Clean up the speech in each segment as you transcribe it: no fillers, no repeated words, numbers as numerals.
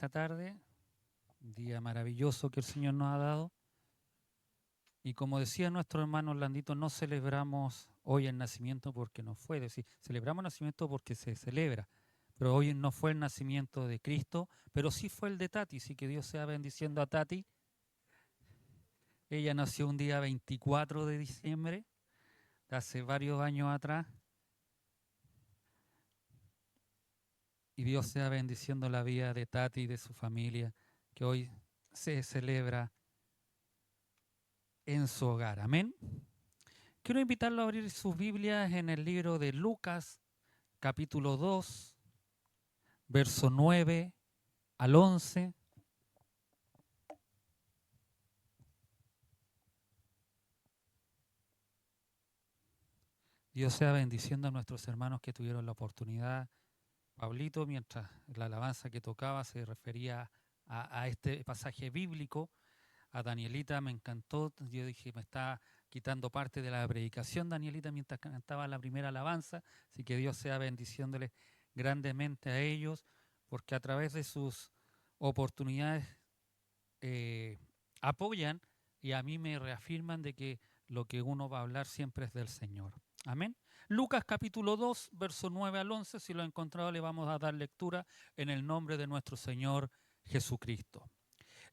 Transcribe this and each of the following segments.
esta tarde, un día maravilloso que el Señor nos ha dado. Y como decía nuestro hermano Orlandito, no celebramos hoy el nacimiento porque no fue, es decir, celebramos el nacimiento porque se celebra, pero hoy no fue el nacimiento de Cristo, pero sí fue el de Tati, así que Dios sea bendiciendo a Tati. Ella nació un día 24 de diciembre, hace varios años atrás, y Dios sea bendiciendo la vida de Tati y de su familia, que hoy se celebra en su hogar. Amén. Quiero invitarlo a abrir sus Biblias en el libro de Lucas, capítulo 2, verso 9 al 11. Dios sea bendiciendo a nuestros hermanos que tuvieron la oportunidad. Pablito, mientras la alabanza que tocaba se refería a este pasaje bíblico, a Danielita me encantó. Yo dije, me está quitando parte de la predicación, Danielita, mientras cantaba la primera alabanza. Así que Dios sea bendiciéndoles grandemente a ellos, porque a través de sus oportunidades apoyan y a mí me reafirman de que lo que uno va a hablar siempre es del Señor. Amén. Lucas capítulo 2, verso 9 al 11, si lo ha encontrado le vamos a dar lectura en el nombre de nuestro Señor Jesucristo.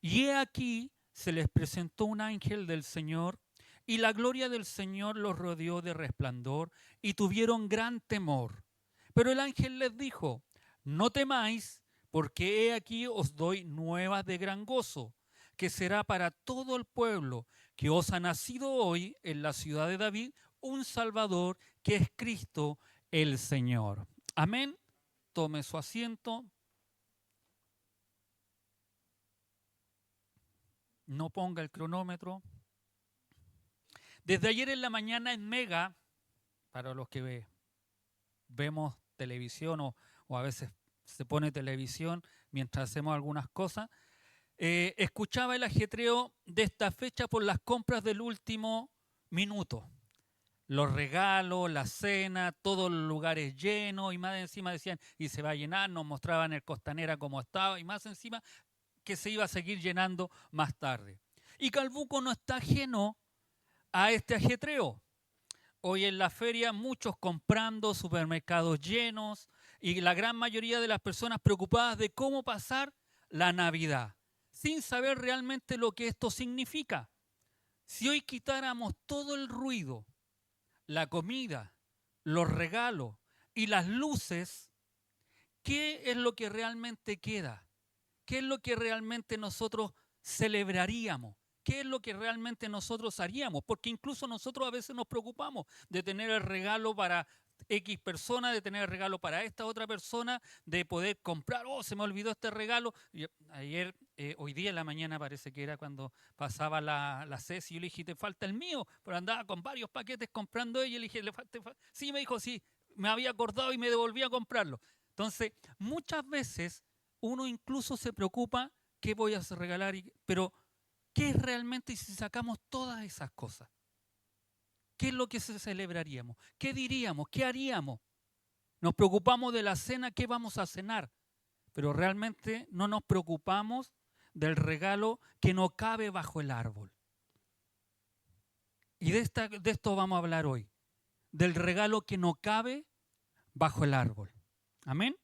Y he aquí se les presentó un ángel del Señor y la gloria del Señor los rodeó de resplandor y tuvieron gran temor. Pero el ángel les dijo, no temáis, porque he aquí os doy nuevas de gran gozo, que será para todo el pueblo, que os ha nacido hoy en la ciudad de David un Salvador, que es Cristo el Señor. Amén. Tome su asiento. No ponga el cronómetro. Desde ayer en la mañana en Mega, para los que vemos televisión o a veces se pone televisión mientras hacemos algunas cosas, escuchaba el ajetreo de esta fecha por las compras del último minuto. Los regalos, la cena, todos los lugares llenos y más encima decían, y se va a llenar, nos mostraban el Costanera como estaba y más encima que se iba a seguir llenando más tarde. Y Calbuco no está ajeno a este ajetreo. Hoy en la feria muchos comprando, supermercados llenos y la gran mayoría de las personas preocupadas de cómo pasar la Navidad, sin saber realmente lo que esto significa. Si hoy quitáramos todo el ruido, la comida, los regalos y las luces, ¿qué es lo que realmente queda? ¿Qué es lo que realmente nosotros celebraríamos? ¿Qué es lo que realmente nosotros haríamos? Porque incluso nosotros a veces nos preocupamos de tener el regalo para X persona, de tener el regalo para esta otra persona, de poder comprar, oh, se me olvidó este regalo. Ayer, hoy día en la mañana parece que era cuando pasaba la Ceci, yo le dije, te falta el mío, pero andaba con varios paquetes comprando ella, y le dije, le falta. Sí, me dijo, sí, me había acordado y me devolví a comprarlo. Entonces, muchas veces uno incluso se preocupa qué voy a regalar, pero ¿qué es realmente si sacamos todas esas cosas? ¿Qué es lo que celebraríamos? ¿Qué diríamos? ¿Qué haríamos? Nos preocupamos de la cena, ¿qué vamos a cenar? Pero realmente no nos preocupamos del regalo que no cabe bajo el árbol. Y de esto vamos a hablar hoy, del regalo que no cabe bajo el árbol. Amén.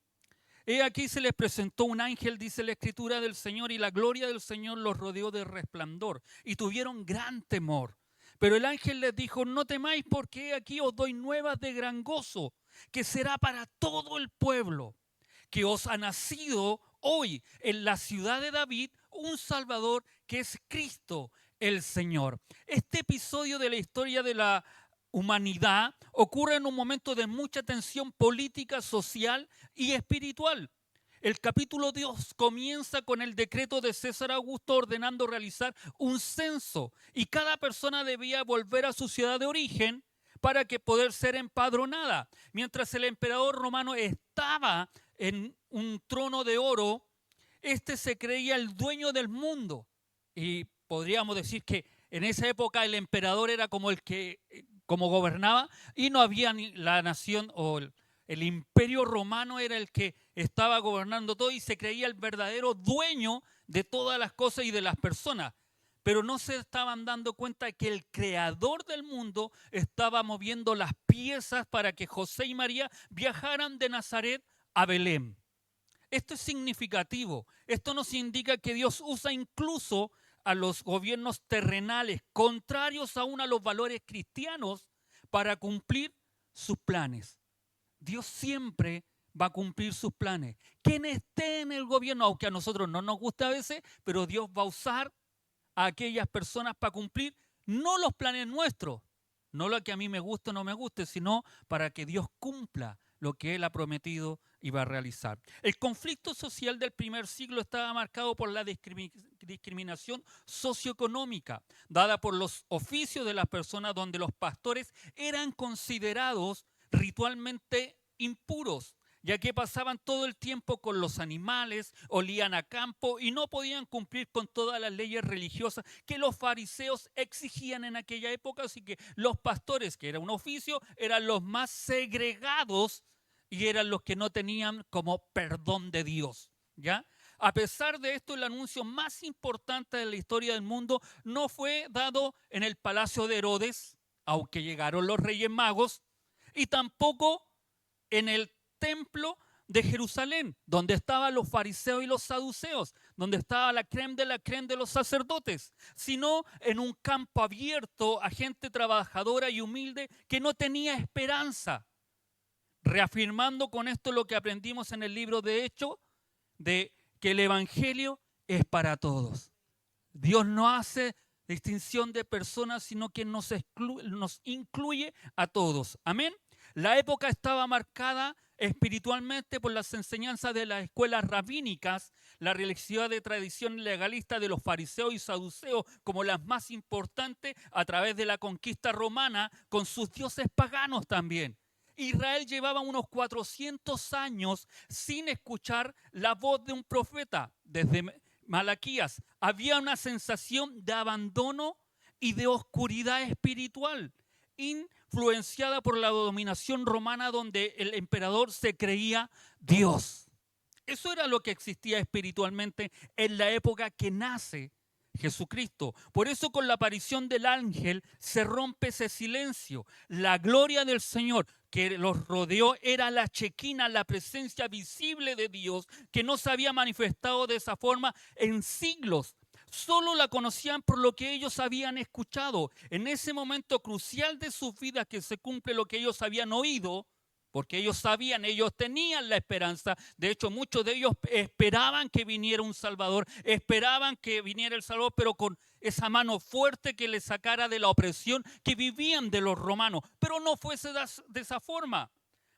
He aquí se les presentó un ángel, dice la escritura del Señor, y la gloria del Señor los rodeó de resplandor, y tuvieron gran temor. Pero el ángel les dijo, no temáis, porque he aquí os doy nuevas de gran gozo, que será para todo el pueblo, que os ha nacido hoy en la ciudad de David un Salvador, que es Cristo el Señor. Este episodio de la historia de la humanidad ocurre en un momento de mucha tensión política, social y espiritual. El capítulo 2 comienza con el decreto de César Augusto ordenando realizar un censo y cada persona debía volver a su ciudad de origen para que poder ser empadronada. Mientras el emperador romano estaba en un trono de oro, este se creía el dueño del mundo. Y podríamos decir que en esa época el emperador era como el que como gobernaba y no había ni la nación o El imperio romano era el que estaba gobernando todo y se creía el verdadero dueño de todas las cosas y de las personas. Pero no se estaban dando cuenta de que el creador del mundo estaba moviendo las piezas para que José y María viajaran de Nazaret a Belén. Esto es significativo. Esto nos indica que Dios usa incluso a los gobiernos terrenales, contrarios aún a los valores cristianos, para cumplir sus planes. Dios siempre va a cumplir sus planes. Quien esté en el gobierno, aunque a nosotros no nos guste a veces, pero Dios va a usar a aquellas personas para cumplir no los planes nuestros, no lo que a mí me guste o no me guste, sino para que Dios cumpla lo que Él ha prometido y va a realizar. El conflicto social del primer siglo estaba marcado por la discriminación socioeconómica, dada por los oficios de las personas, donde los pastores eran considerados ritualmente impuros, ya que pasaban todo el tiempo con los animales, olían a campo y no podían cumplir con todas las leyes religiosas que los fariseos exigían en aquella época. Así que los pastores, que era un oficio, eran los más segregados y eran los que no tenían como perdón de Dios, ¿ya? A pesar de esto, el anuncio más importante de la historia del mundo no fue dado en el palacio de Herodes, aunque llegaron los Reyes Magos, y tampoco en el templo de Jerusalén, donde estaban los fariseos y los saduceos, donde estaba la crème de los sacerdotes, sino en un campo abierto a gente trabajadora y humilde que no tenía esperanza. Reafirmando con esto lo que aprendimos en el libro de Hechos, de que el evangelio es para todos. Dios no hace distinción de personas, sino que nos incluye a todos. Amén. La época estaba marcada espiritualmente por las enseñanzas de las escuelas rabínicas, la religiosidad de tradición legalista de los fariseos y saduceos como las más importantes a través de la conquista romana, con sus dioses paganos también. Israel llevaba unos 400 años sin escuchar la voz de un profeta. Desde Malaquías había una sensación de abandono y de oscuridad espiritual, influenciada por la dominación romana, donde el emperador se creía Dios. Eso era lo que existía espiritualmente en la época que nace Jesucristo. Por eso, con la aparición del ángel se rompe ese silencio. La gloria del Señor que los rodeó era la Shekinah, la presencia visible de Dios, que no se había manifestado de esa forma en siglos. Solo la conocían por lo que ellos habían escuchado. En ese momento crucial de sus vidas, que se cumple lo que ellos habían oído, porque ellos sabían, ellos tenían la esperanza. De hecho, muchos de ellos esperaban que viniera un Salvador, esperaban que viniera el Salvador, pero con esa mano fuerte que les sacara de la opresión que vivían de los romanos. Pero no fuese de esa forma.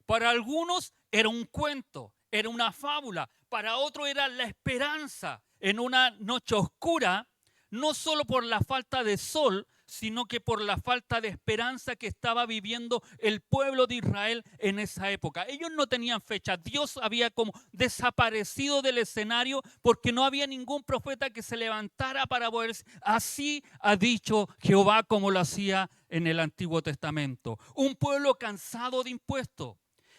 Para algunos era un cuento, era una fábula. Para otros era la esperanza en una noche oscura, no solo por la falta de sol, sino que por la falta de esperanza que estaba viviendo el pueblo de Israel en esa época. Ellos no tenían fecha. Dios había como desaparecido del escenario porque no había ningún profeta que se levantara para poder. Así ha dicho Jehová, como lo hacía en el Antiguo Testamento. Un pueblo cansado de impuestos,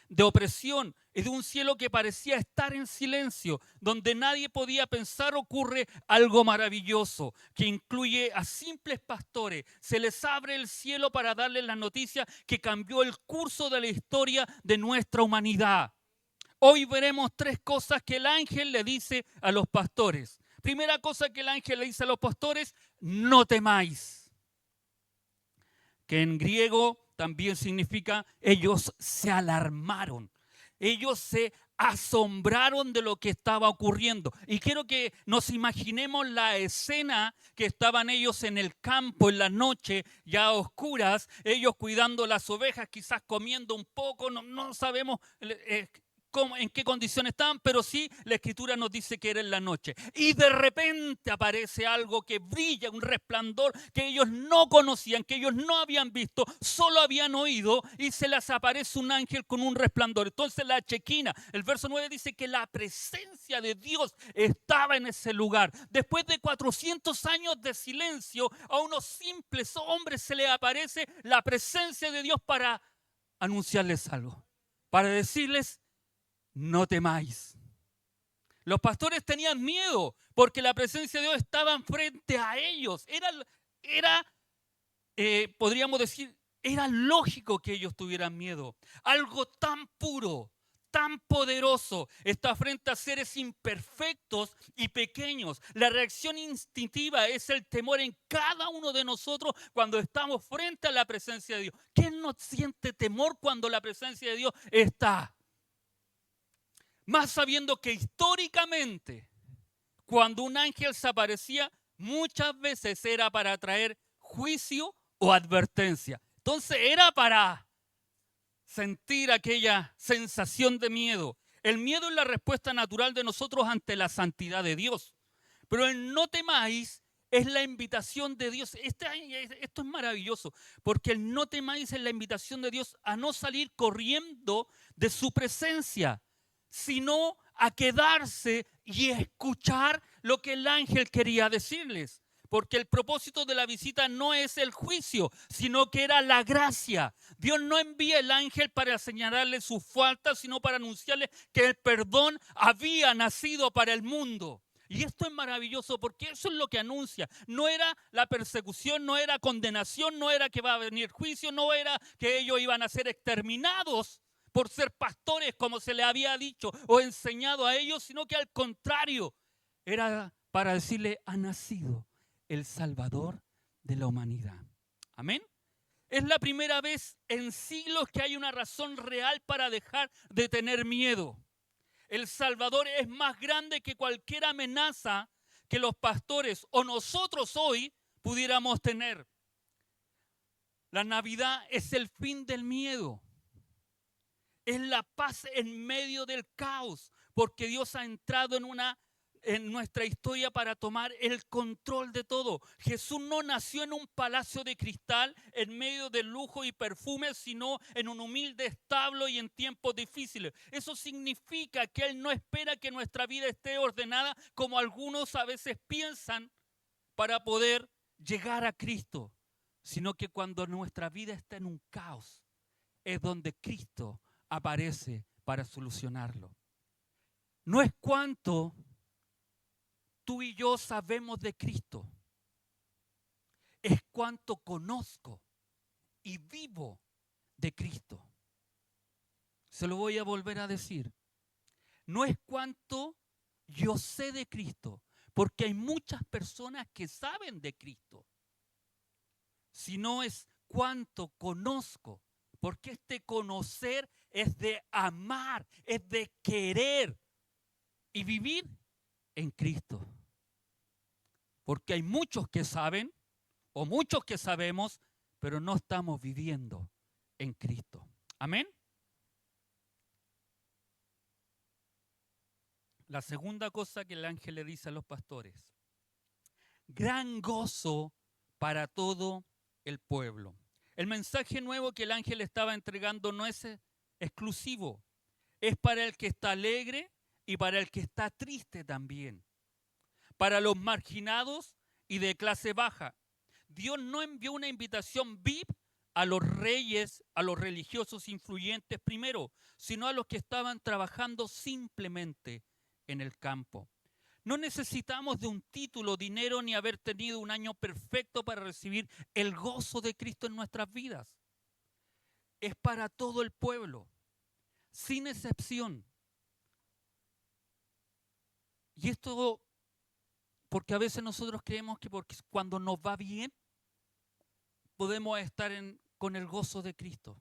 de opresión y de un cielo que parecía estar en silencio, donde nadie podía pensar. Ocurre algo maravilloso que incluye a simples pastores. Se les abre el cielo para darles la noticia que cambió el curso de la historia de nuestra humanidad. Hoy veremos tres cosas que el ángel le dice a los pastores. Primera cosa que el ángel le dice a los pastores: no temáis, que en griego también significa ellos se alarmaron, ellos se asombraron de lo que estaba ocurriendo. Y quiero que nos imaginemos la escena que estaban ellos en el campo en la noche, ya a oscuras, ellos cuidando las ovejas, quizás comiendo un poco, no sabemos en qué condiciones estaban, pero sí la Escritura nos dice que era en la noche. Y de repente aparece algo que brilla, un resplandor que ellos no conocían, que ellos no habían visto, solo habían oído, y se les aparece un ángel con un resplandor. Entonces la Shekinah, el verso 9 dice que la presencia de Dios estaba en ese lugar. Después de 400 años de silencio, a unos simples hombres se les aparece la presencia de Dios para anunciarles algo, para decirles, no temáis. Los pastores tenían miedo porque la presencia de Dios estaba frente a ellos. Podríamos decir, era lógico que ellos tuvieran miedo. Algo tan puro, tan poderoso, está frente a seres imperfectos y pequeños. La reacción instintiva es el temor en cada uno de nosotros cuando estamos frente a la presencia de Dios. ¿Quién no siente temor cuando la presencia de Dios está? Más sabiendo que históricamente, cuando un ángel se aparecía, muchas veces era para traer juicio o advertencia. Entonces era para sentir aquella sensación de miedo. El miedo es la respuesta natural de nosotros ante la santidad de Dios. Pero el no temáis es la invitación de Dios. Esto es maravilloso, porque el no temáis es la invitación de Dios a no salir corriendo de su presencia, sino a quedarse y escuchar lo que el ángel quería decirles. Porque el propósito de la visita no es el juicio, sino que era la gracia. Dios no envía el ángel para señalarle sus faltas, sino para anunciarle que el perdón había nacido para el mundo. Y esto es maravilloso porque eso es lo que anuncia. No era la persecución, no era condenación, no era que va a venir juicio, no era que ellos iban a ser exterminados por ser pastores, como se le había dicho o enseñado a ellos, sino que al contrario, era para decirle, ha nacido el Salvador de la humanidad. Amén. Es la primera vez en siglos que hay una razón real para dejar de tener miedo. El Salvador es más grande que cualquier amenaza que los pastores o nosotros hoy pudiéramos tener. La Navidad es el fin del miedo. Es la paz en medio del caos, porque Dios ha entrado en nuestra historia para tomar el control de todo. Jesús no nació en un palacio de cristal en medio de lujo y perfume, sino en un humilde establo y en tiempos difíciles. Eso significa que Él no espera que nuestra vida esté ordenada como algunos a veces piensan para poder llegar a Cristo, sino que cuando nuestra vida está en un caos, es donde Cristo aparece para solucionarlo. No es cuánto tú y yo sabemos de Cristo, es cuánto conozco y vivo de Cristo. Se lo voy a volver a decir. No es cuánto yo sé de Cristo, porque hay muchas personas que saben de Cristo, sino es cuánto conozco, porque este conocer es de amar, es de querer y vivir en Cristo. Porque hay muchos que saben o muchos que sabemos, pero no estamos viviendo en Cristo. Amén. La segunda cosa que el ángel le dice a los pastores: gran gozo para todo el pueblo. El mensaje nuevo que el ángel estaba entregando no es exclusivo, es para el que está alegre y para el que está triste también, para los marginados y de clase baja. Dios no envió una invitación VIP a los reyes, a los religiosos influyentes primero, sino a los que estaban trabajando simplemente en el campo. No necesitamos de un título, dinero, ni haber tenido un año perfecto para recibir el gozo de Cristo en nuestras vidas. Es para todo el pueblo, sin excepción. Y esto porque a veces nosotros creemos que porque cuando nos va bien podemos estar con el gozo de Cristo.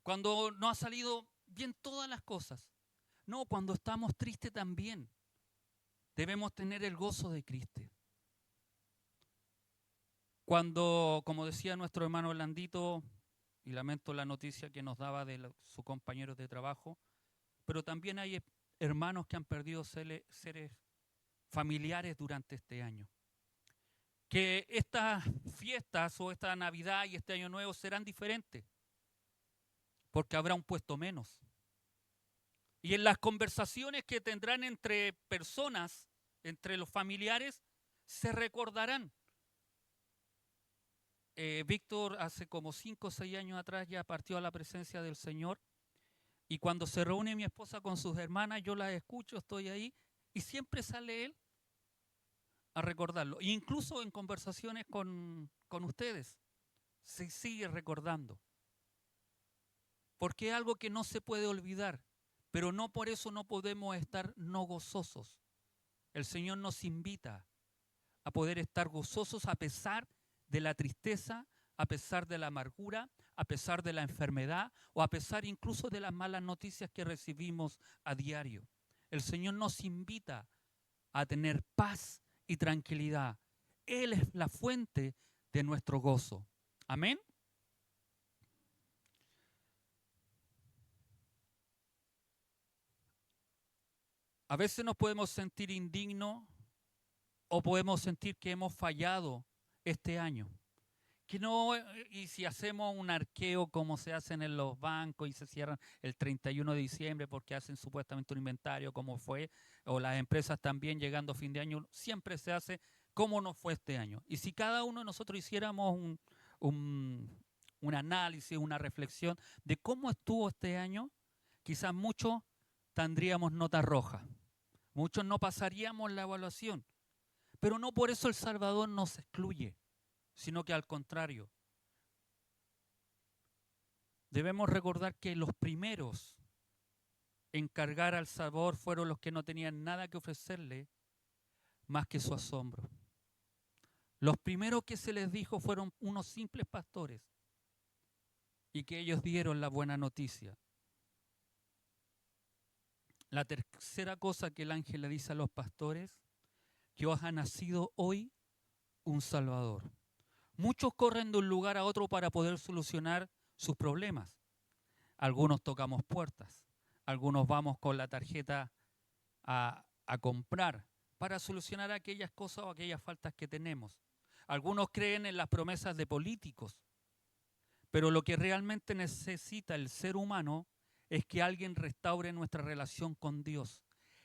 Cuando no ha salido bien todas las cosas. No, cuando estamos tristes también debemos tener el gozo de Cristo. Cuando, como decía nuestro hermano Orlandito, y lamento la noticia que nos daba de sus compañeros de trabajo, pero también hay hermanos que han perdido seres familiares durante este año. Que estas fiestas o esta Navidad y este Año Nuevo serán diferentes, porque habrá un puesto menos. Y en las conversaciones que tendrán entre personas, entre los familiares, se recordarán. Víctor hace como 5 o 6 años atrás ya partió a la presencia del Señor Y cuando se reúne mi esposa con sus hermanas, yo las escucho, estoy ahí, y siempre sale él a recordarlo. Incluso en conversaciones con ustedes, se sigue recordando. Porque es algo que no se puede olvidar, pero no por eso no podemos estar no gozosos. El Señor nos invita a poder estar gozosos a pesar de la tristeza, a pesar de la amargura, a pesar de la enfermedad o a pesar incluso de las malas noticias que recibimos a diario. El Señor nos invita a tener paz y tranquilidad. Él es la fuente de nuestro gozo. Amén. A veces nos podemos sentir indignos o podemos sentir que hemos fallado este año. Que no, y si hacemos un arqueo como se hacen en los bancos y se cierran el 31 de diciembre porque hacen supuestamente un inventario como fue, o las empresas también llegando a fin de año, siempre se hace cómo nos fue este año. Y si cada uno de nosotros hiciéramos un análisis, una reflexión de cómo estuvo este año, quizás muchos tendríamos nota roja, muchos no pasaríamos la evaluación, pero no por eso El Salvador nos excluye, sino que al contrario. Debemos recordar que los primeros en cargar al Salvador fueron los que no tenían nada que ofrecerle más que su asombro. Los primeros que se les dijo fueron unos simples pastores y que ellos dieron la buena noticia. La tercera cosa que el ángel le dice a los pastores, que os ha nacido hoy un Salvador. Muchos corren de un lugar a otro para poder solucionar sus problemas. Algunos tocamos puertas, algunos vamos con la tarjeta a comprar para solucionar aquellas cosas o aquellas faltas que tenemos. Algunos creen en las promesas de políticos, pero lo que realmente necesita el ser humano es que alguien restaure nuestra relación con Dios.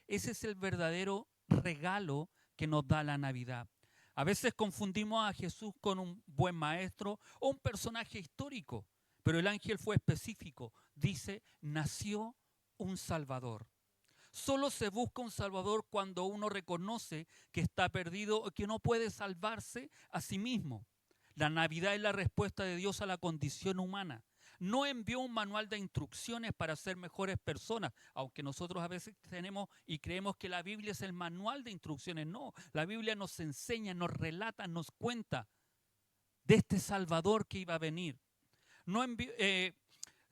Ese es el verdadero regalo que nos da la Navidad. A veces confundimos a Jesús con un buen maestro o un personaje histórico, pero el ángel fue específico. Dice, nació un Salvador. Solo se busca un Salvador cuando uno reconoce que está perdido o que no puede salvarse a sí mismo. La Navidad es la respuesta de Dios a la condición humana. No envió un manual de instrucciones para ser mejores personas, aunque nosotros a veces tenemos y creemos que la Biblia es el manual de instrucciones. No, la Biblia nos enseña, nos relata, nos cuenta de este Salvador que iba a venir.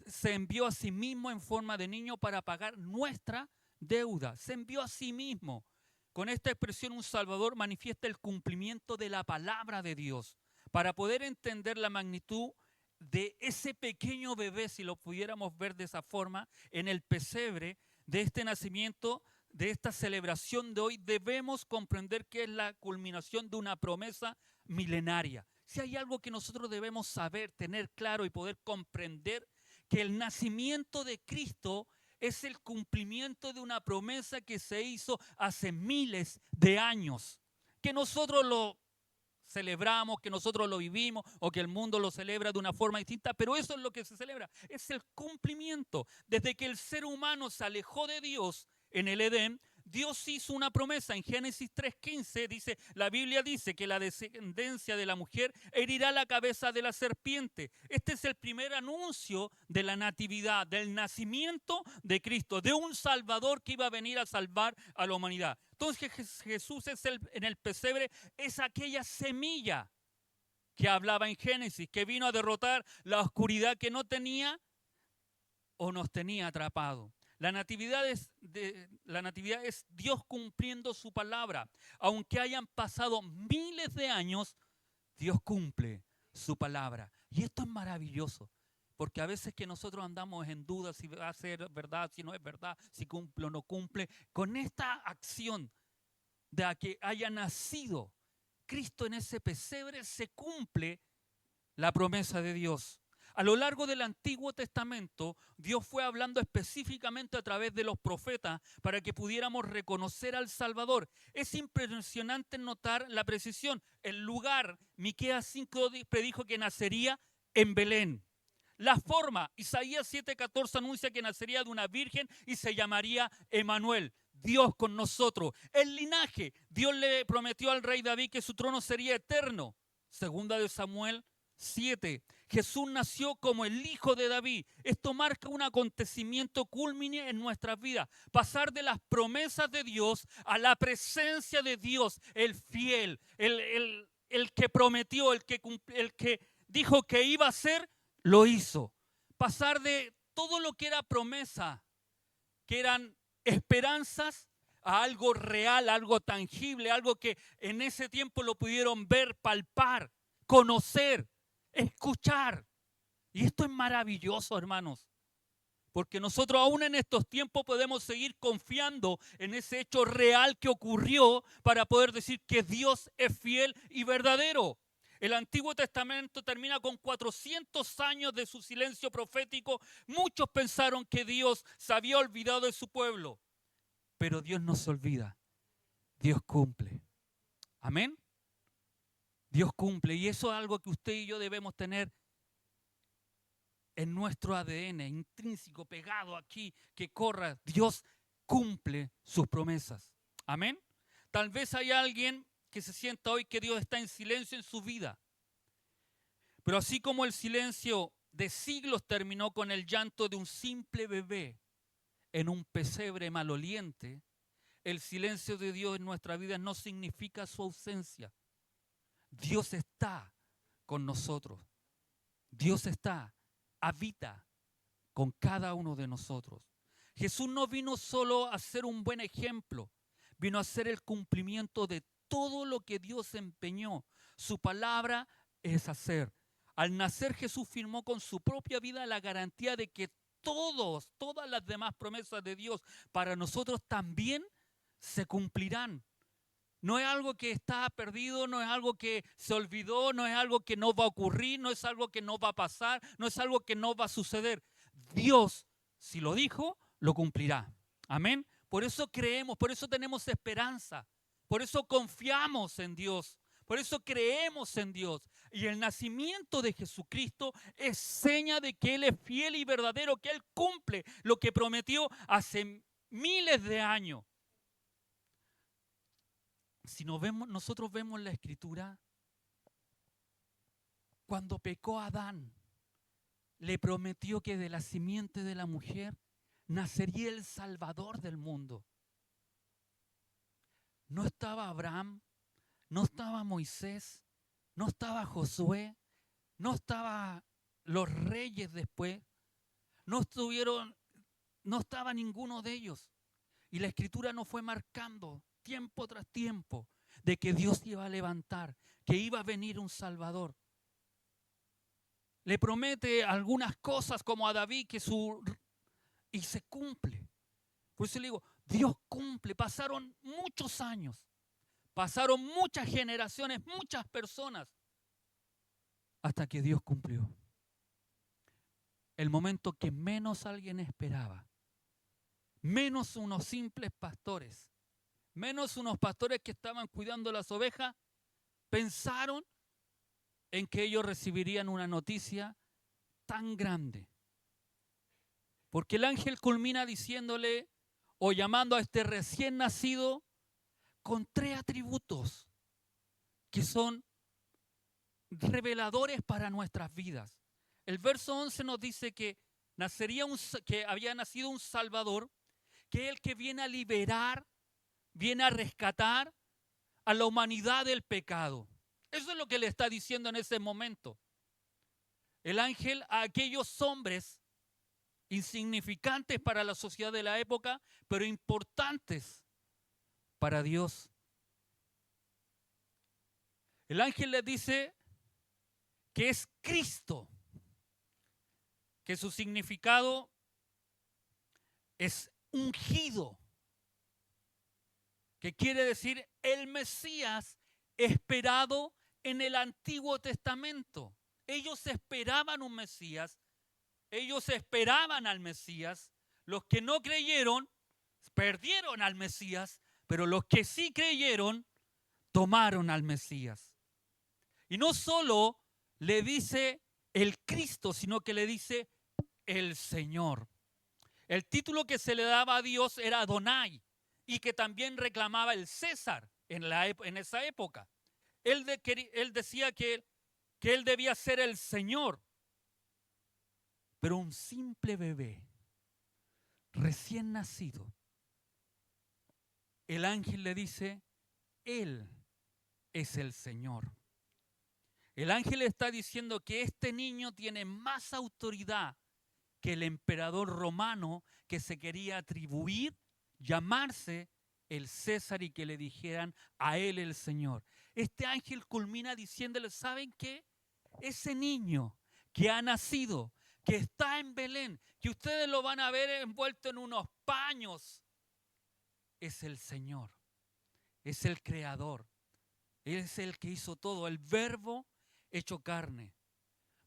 Se envió a sí mismo en forma de niño para pagar nuestra deuda. Se envió a sí mismo. Con esta expresión, un Salvador manifiesta el cumplimiento de la palabra de Dios. Para poder entender la magnitud de ese pequeño bebé, si lo pudiéramos ver de esa forma, en el pesebre de este nacimiento, de esta celebración de hoy, debemos comprender que es la culminación de una promesa milenaria. Si hay algo que nosotros debemos saber, tener claro y poder comprender, que el nacimiento de Cristo es el cumplimiento de una promesa que se hizo hace miles de años, que nosotros lo celebramos, que nosotros lo vivimos o que el mundo lo celebra de una forma distinta, pero eso es lo que se celebra, es el cumplimiento. Desde que el ser humano se alejó de Dios en el Edén, Dios hizo una promesa. En Génesis 3:15 dice, la Biblia dice que la descendencia de la mujer herirá la cabeza de la serpiente. Este es el primer anuncio de la natividad, del nacimiento de Cristo, de un Salvador que iba a venir a salvar a la humanidad. Entonces Jesús en el pesebre es aquella semilla que hablaba en Génesis, que vino a derrotar la oscuridad que no tenía o nos tenía atrapado. La natividad es Dios cumpliendo su palabra. Aunque hayan pasado miles de años, Dios cumple su palabra. Y esto es maravilloso, porque a veces que nosotros andamos en duda si va a ser verdad, si no es verdad, si cumple o no cumple. Con esta acción de que haya nacido Cristo en ese pesebre, se cumple la promesa de Dios. A lo largo del Antiguo Testamento, Dios fue hablando específicamente a través de los profetas para que pudiéramos reconocer al Salvador. Es impresionante notar la precisión. El lugar, Miqueas 5 predijo que nacería en Belén. la forma. Isaías 7:14 anuncia que nacería de una virgen y se llamaría Emanuel, Dios con nosotros. El linaje, Dios le prometió al rey David que su trono sería eterno. Segunda de Samuel 7. Jesús nació como el hijo de David. Esto marca un acontecimiento culmine en nuestras vidas. Pasar de las promesas de Dios a la presencia de Dios, el fiel, el que prometió, el que dijo que iba a ser, lo hizo. Pasar de todo lo que era promesa, que eran esperanzas, a algo real, algo tangible, algo que en ese tiempo lo pudieron ver, palpar, conocer, escuchar. Y esto es maravilloso, hermanos, porque nosotros aún en estos tiempos podemos seguir confiando en ese hecho real que ocurrió para poder decir que Dios es fiel y verdadero. El Antiguo Testamento termina con 400 años de su silencio profético. Muchos pensaron que Dios se había olvidado de su pueblo, pero Dios no se olvida. Dios cumple. Amén. Dios cumple, y eso es algo que usted y yo debemos tener en nuestro ADN, intrínseco, pegado aquí, que corra. Dios cumple sus promesas. Amén. Tal vez hay alguien que se sienta hoy que Dios está en silencio en su vida. Pero así como el silencio de siglos terminó con el llanto de un simple bebé en un pesebre maloliente, el silencio de Dios en nuestra vida no significa su ausencia. Dios está con nosotros. Dios está, habita con cada uno de nosotros. Jesús no vino solo a ser un buen ejemplo, vino a ser el cumplimiento de todo lo que Dios empeñó. Su palabra es hacer. Al nacer, Jesús firmó con su propia vida la garantía de que todas las demás promesas de Dios para nosotros también se cumplirán. No es algo que está perdido, no es algo que se olvidó, no es algo que no va a ocurrir, no es algo que no va a pasar, no es algo que no va a suceder. Dios, si lo dijo, lo cumplirá. Amén. Por eso creemos, por eso tenemos esperanza, por eso confiamos en Dios, por eso creemos en Dios. Y el nacimiento de Jesucristo es seña de que Él es fiel y verdadero, que Él cumple lo que prometió hace miles de años. Si nosotros vemos la Escritura, cuando pecó Adán, le prometió que de la simiente de la mujer nacería el Salvador del mundo. No estaba Abraham, no estaba Moisés, no estaba Josué, no estaban los reyes después, no estaba ninguno de ellos. Y la Escritura nos fue marcando tiempo tras tiempo de que Dios iba a levantar, que iba a venir un Salvador. Le promete algunas cosas como a David y se cumple. Por eso le digo, Dios cumple. Pasaron muchos años, pasaron muchas generaciones, muchas personas, hasta que Dios cumplió. El momento que menos alguien esperaba, menos unos simples pastores, menos unos pastores que estaban cuidando las ovejas, pensaron en que ellos recibirían una noticia tan grande. Porque el ángel culmina diciéndole o llamando a este recién nacido con 3 atributos que son reveladores para nuestras vidas. El verso 11 nos dice que había nacido un Salvador, que es el que viene a liberar, viene a rescatar a la humanidad del pecado. Eso es lo que le está diciendo en ese momento. El ángel a aquellos hombres insignificantes para la sociedad de la época, pero importantes para Dios. El ángel les dice que es Cristo, que su significado es ungido, que quiere decir el Mesías esperado en el Antiguo Testamento. Ellos esperaban un Mesías, ellos esperaban al Mesías. Los que no creyeron perdieron al Mesías, pero los que sí creyeron tomaron al Mesías. Y no solo le dice el Cristo, sino que le dice el Señor. El título que se le daba a Dios era Adonai y que también reclamaba el César en esa época. Él decía que él debía ser el Señor, pero un simple bebé, recién nacido, el ángel le dice, Él es el Señor. El ángel está diciendo que este niño tiene más autoridad que el emperador romano que se quería atribuir, llamarse el César y que le dijeran a él el Señor. Este ángel culmina diciéndole, ¿saben qué? Ese niño que ha nacido, que está en Belén, que ustedes lo van a ver envuelto en unos paños, es el Señor, es el Creador, es el que hizo todo, el Verbo hecho carne.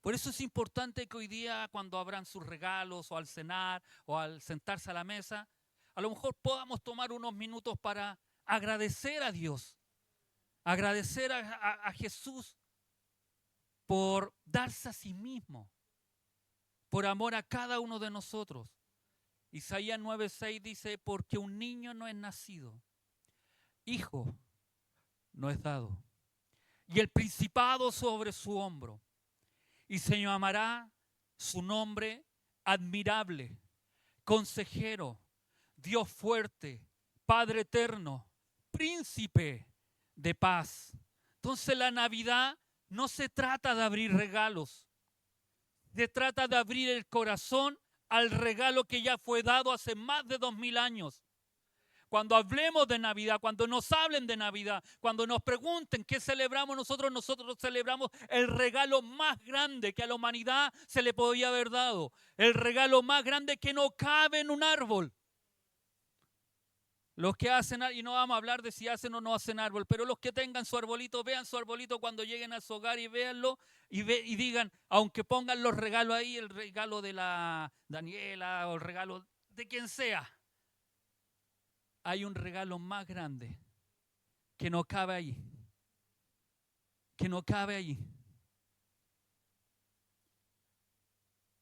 Por eso es importante que hoy día cuando abran sus regalos o al cenar o al sentarse a la mesa, a lo mejor podamos tomar unos minutos para agradecer a Dios, agradecer a Jesús por darse a sí mismo, por amor a cada uno de nosotros. Isaías 9:6 dice, porque un niño no es nacido, hijo no es dado, y el principado sobre su hombro, y se llamará su nombre admirable, consejero, Dios fuerte, Padre eterno, príncipe de paz. Entonces la Navidad no se trata de abrir regalos, se trata de abrir el corazón al regalo que ya fue dado hace más de 2000 años. Cuando hablemos de Navidad, cuando nos hablen de Navidad, cuando nos pregunten qué celebramos nosotros celebramos el regalo más grande que a la humanidad se le podía haber dado. El regalo más grande que no cabe en un árbol. Los que hacen, y no vamos a hablar de si hacen o no hacen árbol, pero los que tengan su arbolito, vean su arbolito cuando lleguen a su hogar y véanlo y digan, aunque pongan los regalos ahí, el regalo de la Daniela o el regalo de quien sea, hay un regalo más grande que no cabe ahí, que no cabe allí.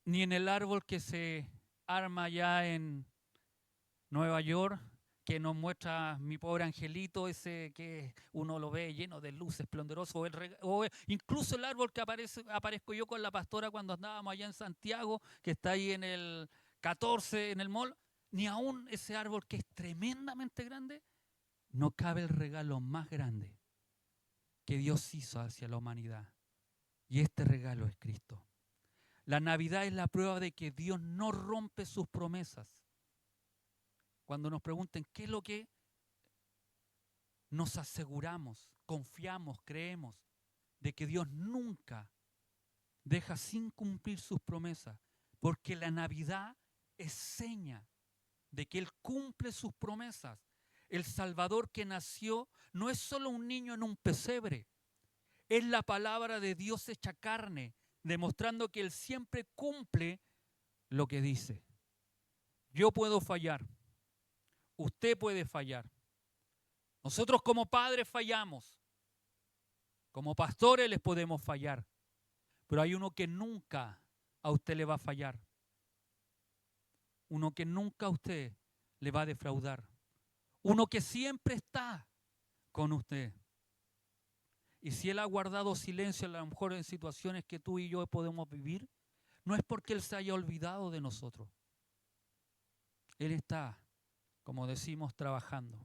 Ni en el árbol que se arma ya en Nueva York, que nos muestra mi pobre angelito, ese que uno lo ve lleno de luz esplendoroso, o incluso el árbol que aparezco yo con la pastora cuando andábamos allá en Santiago, que está ahí en el 14, en el mall, ni aún ese árbol que es tremendamente grande, no cabe el regalo más grande que Dios hizo hacia la humanidad. Y este regalo es Cristo. La Navidad es la prueba de que Dios no rompe sus promesas. Cuando nos pregunten qué es lo que nos aseguramos, confiamos, creemos, de que Dios nunca deja sin cumplir sus promesas, porque la Navidad es seña de que Él cumple sus promesas. El Salvador que nació no es solo un niño en un pesebre, es la palabra de Dios hecha carne, demostrando que Él siempre cumple lo que dice. Yo puedo fallar, usted puede fallar. Nosotros como padres fallamos, como pastores les podemos fallar, pero hay uno que nunca a usted le va a fallar, uno que nunca a usted le va a defraudar, uno que siempre está con usted. Y si Él ha guardado silencio, a lo mejor en situaciones que tú y yo podemos vivir, no es porque Él se haya olvidado de nosotros. Él está, como decimos, trabajando.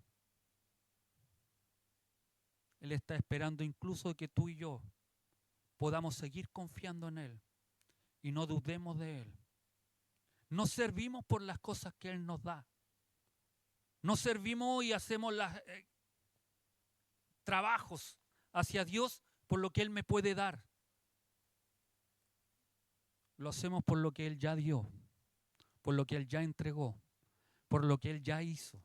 Él está esperando incluso que tú y yo podamos seguir confiando en Él y no dudemos de Él. No servimos por las cosas que Él nos da. No servimos y hacemos los trabajos hacia Dios por lo que Él me puede dar. Lo hacemos por lo que Él ya dio, por lo que Él ya entregó, por lo que Él ya hizo.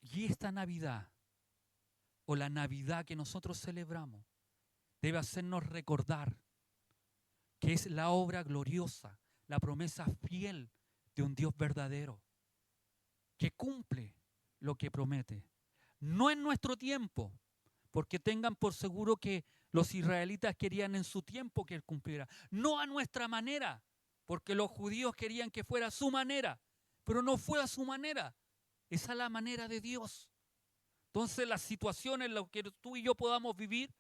Y esta Navidad, o la Navidad que nosotros celebramos, debe hacernos recordar que es la obra gloriosa, la promesa fiel de un Dios verdadero, que cumple lo que promete. No en nuestro tiempo, porque tengan por seguro que Los israelitas querían en su tiempo que Él cumpliera, no a nuestra manera, porque los judíos querían que fuera a su manera, pero no fue a su manera, es a la manera de Dios. Entonces las situaciones en las que tú y yo podamos vivir,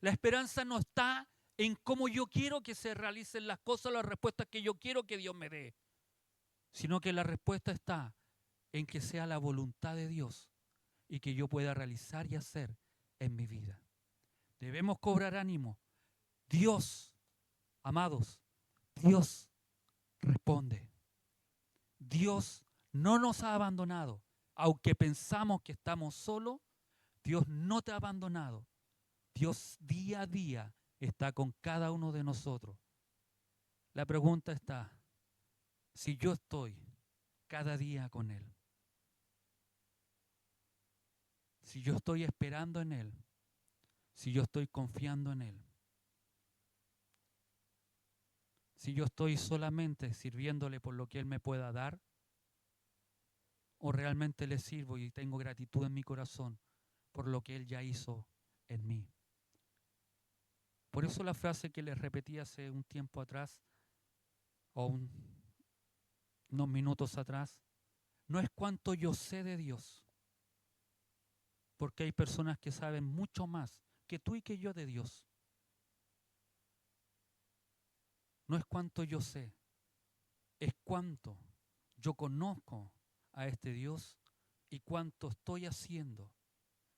la esperanza no está en cómo yo quiero que se realicen las cosas, las respuestas que yo quiero que Dios me dé, sino que la respuesta está en que sea la voluntad de Dios y que yo pueda realizar y hacer en mi vida. Debemos cobrar ánimo. Dios, amados, Dios responde. Dios no nos ha abandonado. Aunque pensamos que estamos solos, Dios no te ha abandonado. Dios día a día está con cada uno de nosotros. La pregunta está, si yo estoy cada día con Él, si yo estoy esperando en Él, si yo estoy confiando en Él, si yo estoy solamente sirviéndole por lo que Él me pueda dar, o realmente le sirvo y tengo gratitud en mi corazón por lo que Él ya hizo en mí. Por eso la frase que les repetí hace un tiempo atrás, o unos minutos atrás, no es cuánto yo sé de Dios, porque hay personas que saben mucho más que tú y que yo de Dios. No es cuánto yo sé, es cuánto yo conozco a este Dios y cuánto estoy haciendo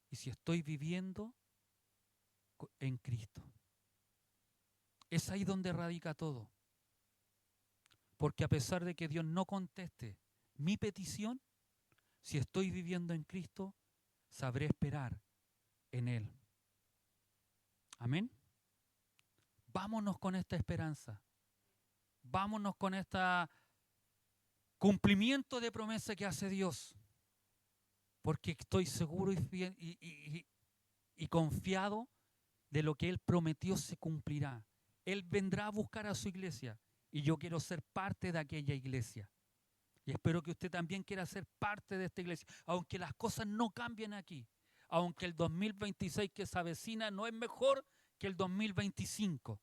y si estoy viviendo en Cristo. Es ahí donde radica todo. Porque a pesar de que Dios no conteste mi petición, si estoy viviendo en Cristo, sabré esperar en Él. Amén. Vámonos con esta esperanza. Vámonos con este cumplimiento de promesa que hace Dios. Porque estoy seguro y confiado de lo que Él prometió se cumplirá. Él vendrá a buscar a su iglesia y yo quiero ser parte de aquella iglesia. Y espero que usted también quiera ser parte de esta iglesia, aunque las cosas no cambien aquí, aunque el 2026 que se avecina no es mejor que el 2025,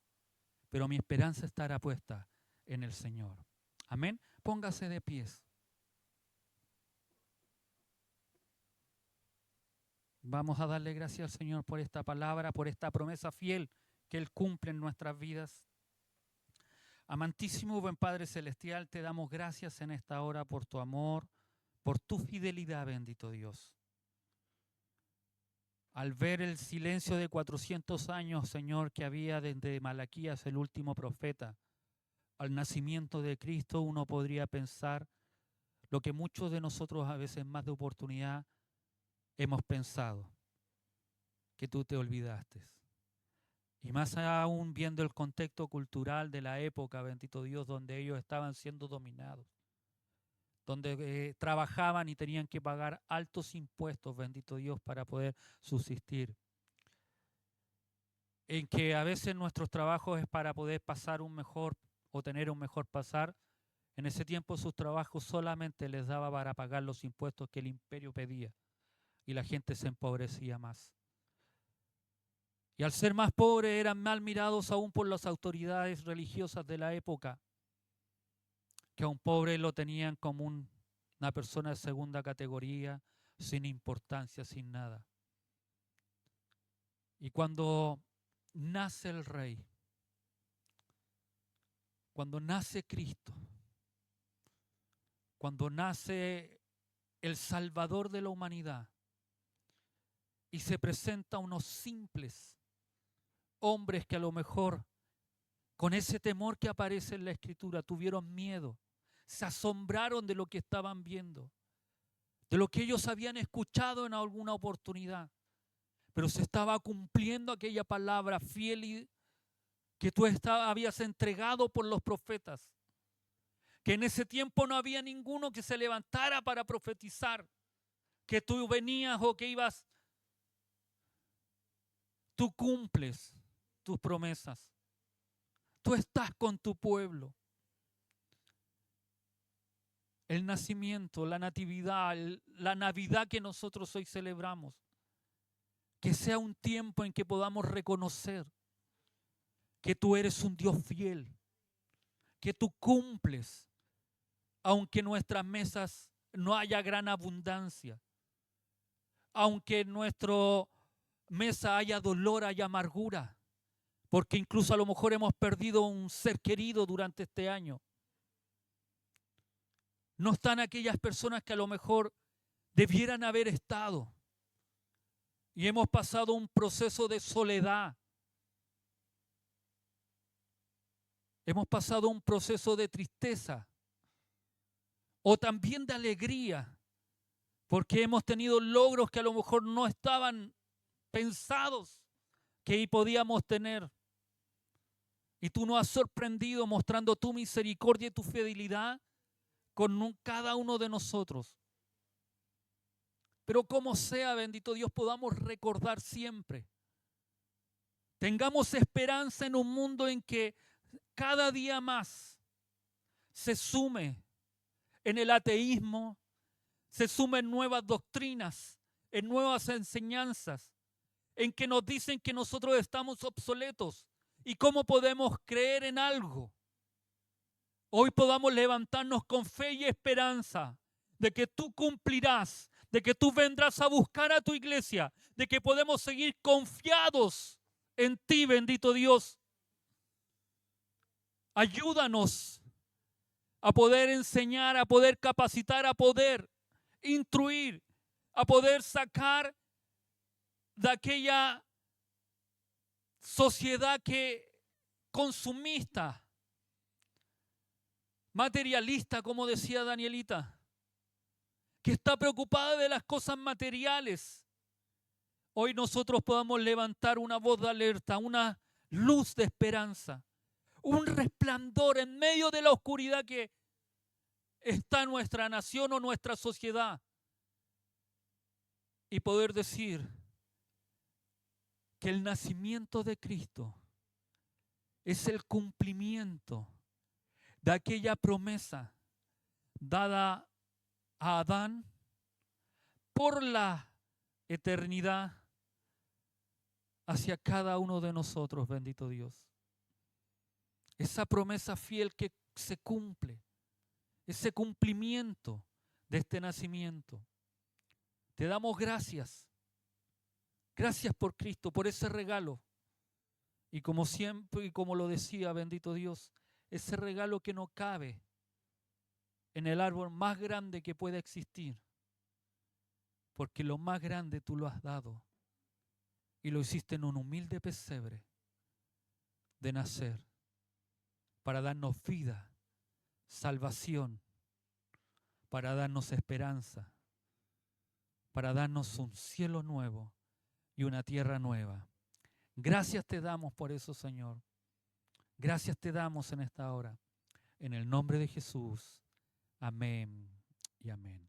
pero mi esperanza estará puesta en el Señor. Amén. Póngase de pies. Vamos a darle gracias al Señor por esta palabra, por esta promesa fiel que Él cumple en nuestras vidas. Amantísimo buen Padre Celestial, te damos gracias en esta hora por tu amor, por tu fidelidad, bendito Dios. Al ver el silencio de 400 años, Señor, que había desde Malaquías, el último profeta, al nacimiento de Cristo, uno podría pensar lo que muchos de nosotros a veces más de oportunidad hemos pensado, que tú te olvidaste. Y más aún viendo el contexto cultural de la época, bendito Dios, donde ellos estaban siendo dominados, donde trabajaban y tenían que pagar altos impuestos, bendito Dios, para poder subsistir. En que a veces nuestros trabajos es para poder pasar un mejor o tener un mejor pasar. En ese tiempo sus trabajos solamente les daba para pagar los impuestos que el imperio pedía y la gente se empobrecía más. Y al ser más pobres eran mal mirados aún por las autoridades religiosas de la época, que a un pobre lo tenían como una persona de segunda categoría, sin importancia, sin nada. Y cuando nace el Rey, cuando nace Cristo, cuando nace el Salvador de la humanidad y se presenta a unos simples hombres que a lo mejor con ese temor que aparece en la Escritura tuvieron miedo, se asombraron de lo que estaban viendo, de lo que ellos habían escuchado en alguna oportunidad, pero se estaba cumpliendo aquella palabra fiel y que tú habías entregado por los profetas, que en ese tiempo no había ninguno que se levantara para profetizar, que tú venías o que ibas, tú cumples tus promesas, tú estás con tu pueblo. El nacimiento, la natividad, la Navidad que nosotros hoy celebramos, Que sea un tiempo en que podamos reconocer que tú eres un Dios fiel, que tú cumples, aunque en nuestras mesas no haya gran abundancia, aunque en nuestra mesa haya dolor, haya amargura, porque incluso a lo mejor hemos perdido un ser querido durante este año. No están aquellas personas que a lo mejor debieran haber estado. Y hemos pasado un proceso de soledad. Hemos pasado un proceso de tristeza. O también de alegría. Porque hemos tenido logros que a lo mejor no estaban pensados que podíamos tener. Y tú nos has sorprendido mostrando tu misericordia y tu fidelidad con cada uno de nosotros. Pero como sea, bendito Dios, podamos recordar siempre. Tengamos esperanza en un mundo en que cada día más se sume en el ateísmo, se sume en nuevas doctrinas, en nuevas enseñanzas, en que nos dicen que nosotros estamos obsoletos. ¿Y cómo podemos creer en algo? Hoy podamos levantarnos con fe y esperanza de que tú cumplirás, de que tú vendrás a buscar a tu iglesia, de que podemos seguir confiados en ti, bendito Dios. Ayúdanos a poder enseñar, a poder capacitar, a poder instruir, a poder sacar de aquella sociedad que consumista, materialista, como decía Danielita, que está preocupada de las cosas materiales. Hoy nosotros podamos levantar una voz de alerta, una luz de esperanza, un resplandor en medio de la oscuridad que está en nuestra nación o nuestra sociedad, y poder decir que el nacimiento de Cristo es el cumplimiento de aquella promesa dada a Adán por la eternidad hacia cada uno de nosotros, bendito Dios. Esa promesa fiel que se cumple, ese cumplimiento de este nacimiento. Te damos gracias. Gracias por Cristo, por ese regalo. Y como siempre, y como lo decía, bendito Dios, ese regalo que no cabe en el árbol más grande que pueda existir. Porque lo más grande tú lo has dado. Y lo hiciste en un humilde pesebre de nacer. Para darnos vida, salvación, para darnos esperanza, para darnos un cielo nuevo y una tierra nueva. Gracias te damos por eso, Señor. Gracias te damos en esta hora. En el nombre de Jesús. Amén y amén.